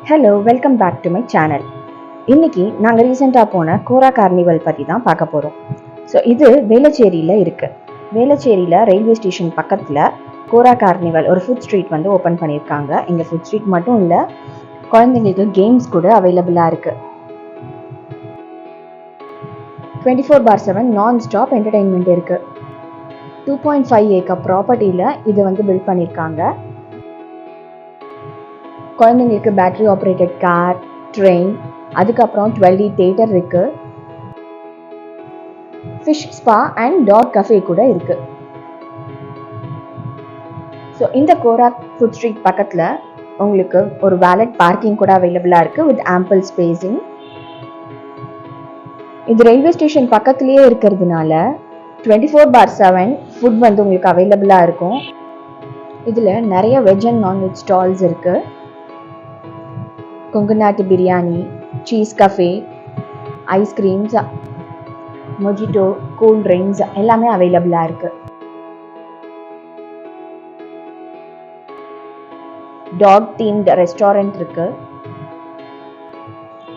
Hello, welcome back to my channel. இன்னைக்கு நாங்கள் ரீசெண்டாக போன கோரா கார்னிவல் பற்றி தான் பார்க்க போகிறோம். ஸோ இது வேளச்சேரியில் இருக்குது. வேளச்சேரியில் ரயில்வே ஸ்டேஷன் பக்கத்தில் கோரா கார்னிவல் ஒரு ஃபுட் ஸ்ட்ரீட் வந்து ஓப்பன் பண்ணியிருக்காங்க. இங்கே ஃபுட் ஸ்ட்ரீட் மட்டும் இல்லை, குழந்தைங்களுக்கு கேம்ஸ் கூட அவைலபிளாக இருக்குது. 24/7 நான் ஸ்டாப் என்டர்டெயின்மெண்ட் இருக்குது. 2.5 ஏக்கர் ப்ராப்பர்ட்டியில் இது வந்து பில்ட் பண்ணியிருக்காங்க. குழந்தைங்களுக்கு பேட்டரி ஆப்ரேட்டட் கார், ட்ரெயின், அதுக்கப்புறம் 12D தியேட்டர் இருக்கு, fish spa and dog cafe கூட இருக்கு. ஸோ இந்த கோரா ஃபுட் ஸ்ட்ரீட் பக்கத்தில் உங்களுக்கு ஒரு வேலட் பார்க்கிங் கூட அவைலபிளாக இருக்கு வித் ஆம்பிள் ஸ்பேசிங். இது ரயில்வே ஸ்டேஷன் பக்கத்துலேயே இருக்கிறதுனால 24/7 ஃபுட் வந்து உங்களுக்கு அவைலபிளாக இருக்கும். இதில் நிறைய வெஜ் அண்ட் நான்வெஜ் ஸ்டால்ஸ் இருக்குது. கொங்கு நாட்டு biryani, cheese cafe, ice creams, mojito, cool drinks எல்லாமே அவைலபிளாக இருக்குது. டாக் தீம்டு ரெஸ்டாரண்ட் இருக்குது.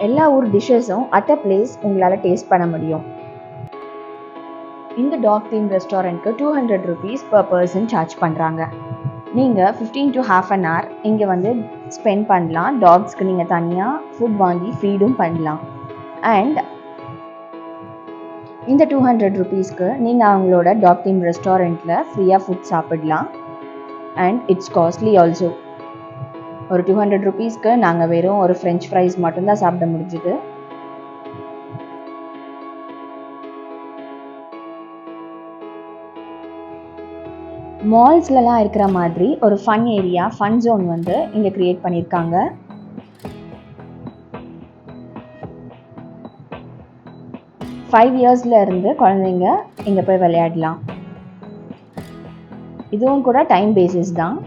எல்லா ஊர் டிஷ்ஷஸும் அட் அ பிளேஸ் உங்களால் டேஸ்ட் பண்ண முடியும். இந்த டாக் தீம் ரெஸ்டாரண்ட்க்கு 200 rupees per person சார்ஜ் பண்ணுறாங்க. நீங்கள் 15 to half an hour இங்கே வந்து ஸ்பெண்ட் பண்ணலாம். டாக்ஸ்க்கு நீங்கள் தனியாக ஃபுட் வாங்கி ஃபீடும் பண்ணலாம். அண்ட் இந்த 200 rupeesக்கு நீங்கள் அவங்களோட டாக் தீம் ரெஸ்டாரண்ட்டில் ஃப்ரீயாக ஃபுட் சாப்பிடலாம். And it's costly also. ஒரு 200 rupeesக்கு நாங்கள் வெறும் ஒரு ஃப்ரெஞ்ச் ஃப்ரைஸ் மட்டும்தான் சாப்பிட முடிஞ்சுது. மால்ஸ்லலாம் இருக்கிற மாதிரி ஒரு ஃபன் ஏரியா, ஃபன் ஜோன் வந்து இங்கே க்ரியேட் பண்ணியிருக்காங்க. ஃபைவ் இயர்ஸில் இருந்து குழந்தைங்க இங்கே போய் விளையாடலாம். இதுவும் கூட டைம் பேசிஸ் தான்.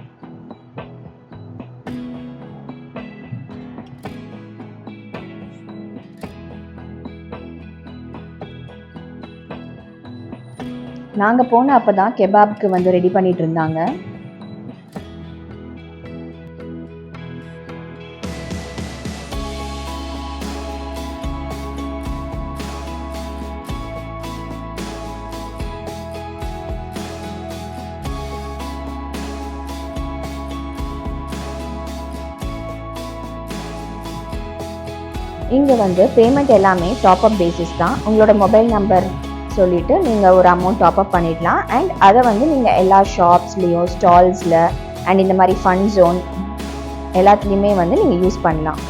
நாங்கள் போன அப்போ தான் கெபாப்க்கு வந்து ரெடி பண்ணிட்டு இருந்தாங்க. இங்கே வந்து பேமெண்ட் எல்லாமே டாப் அப் பேசிஸ் தான். உங்களோட மொபைல் நம்பர் சொல்லிவிட்டு நீங்கள் ஒரு அமௌண்ட் டாப்அப் பண்ணிடலாம். அண்ட் அதை வந்து நீங்கள் எல்லா ஷாப்ஸ்லேயும், ஸ்டால்ஸில் அண்ட் இந்த மாதிரி ஃபன் ஜோன் எல்லாத்துலேயுமே வந்து நீங்கள் யூஸ் பண்ணலாம்.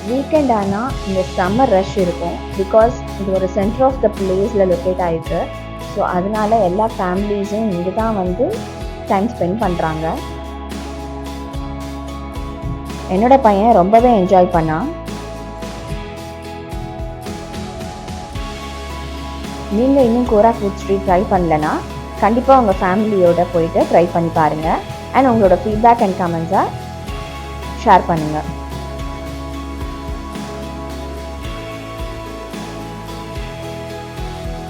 வீக்கெண்ட் ஆனால் இந்த சம்மர் ரஷ் இருக்கும். பிகாஸ் இது ஒரு சென்டர் ஆஃப் த பிளேஸில் லொக்கேட் ஆகிருக்கு. ஸோ அதனால எல்லா ஃபேமிலிஸும் இங்கே தான் வந்து டைம் ஸ்பெண்ட் பண்ணுறாங்க. என்னோட பையன் ரொம்பவே என்ஜாய் பண்ணான். நீங்கள் இன்னும் கோரா ஃபுட் ஸ்ட்ரீட் ட்ரை பண்ணலன்னா கண்டிப்பாக உங்கள் ஃபேமிலியோடு போயிட்டு ட்ரை பண்ணி பாருங்கள். அண்ட் உங்களோட ஃபீட்பேக் அண்ட் கமெண்ட்ஸை ஷேர் பண்ணுங்கள்.